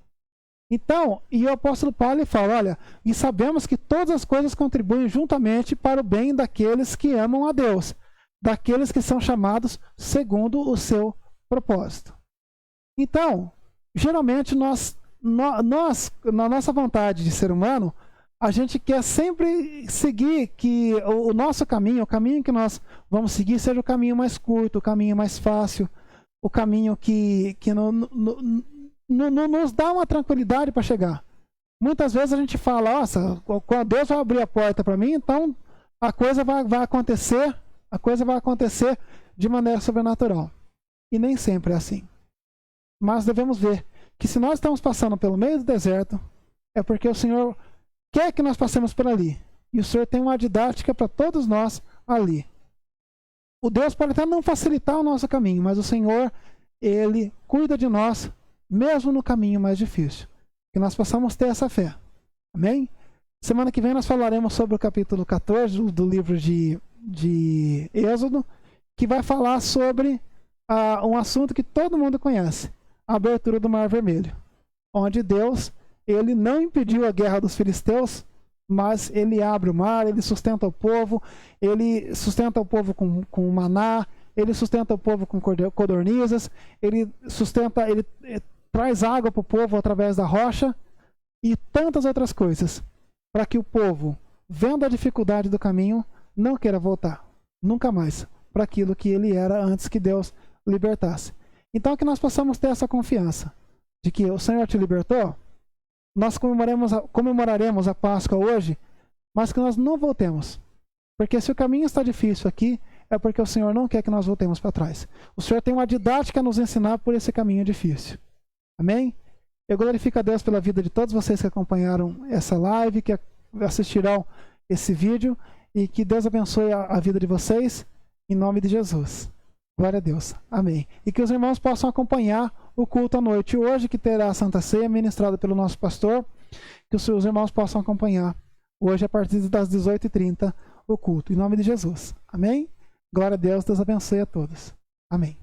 Então, e o apóstolo Paulo fala, olha, e sabemos que todas as coisas contribuem juntamente para o bem daqueles que amam a Deus, daqueles que são chamados segundo o seu propósito. Então, geralmente nós, na nossa vontade de ser humano, a gente quer sempre seguir que o nosso caminho, o caminho que nós vamos seguir, seja o caminho mais curto, o caminho mais fácil, o caminho que não nos dá uma tranquilidade para chegar. Muitas vezes a gente fala, nossa, quando Deus vai abrir a porta para mim, então a coisa vai acontecer de maneira sobrenatural. E nem sempre é assim. Mas devemos ver que se nós estamos passando pelo meio do deserto, é porque o Senhor quer que nós passemos por ali. E o Senhor tem uma didática para todos nós ali. O Deus pode até não facilitar o nosso caminho, mas o Senhor, Ele cuida de nós, mesmo no caminho mais difícil. Que nós possamos ter essa fé. Amém? Semana que vem nós falaremos sobre o capítulo 14 do livro de Êxodo, que vai falar sobre um assunto que todo mundo conhece, a abertura do Mar Vermelho, onde Deus, Ele não impediu a guerra dos filisteus, mas Ele abre o mar, Ele sustenta o povo, Ele sustenta o povo com maná, Ele sustenta o povo com codornizas, Ele traz água para o povo através da rocha e tantas outras coisas, para que o povo, vendo a dificuldade do caminho, não queira voltar, nunca mais, para aquilo que ele era antes que Deus libertasse. Então que nós possamos ter essa confiança de que o Senhor te libertou. Nós comemoraremos a Páscoa hoje, mas que nós não voltemos. Porque se o caminho está difícil aqui, é porque o Senhor não quer que nós voltemos para trás. O Senhor tem uma didática a nos ensinar por esse caminho difícil. Amém? Eu glorifico a Deus pela vida de todos vocês que acompanharam essa live, que assistirão esse vídeo, e que Deus abençoe a vida de vocês, em nome de Jesus. Glória a Deus. Amém. E que os irmãos possam acompanhar o culto à noite hoje, que terá a Santa Ceia ministrada pelo nosso pastor, que os seus irmãos possam acompanhar. Hoje, a partir das 18h30, o culto. Em nome de Jesus. Amém? Glória a Deus. Deus abençoe a todos. Amém.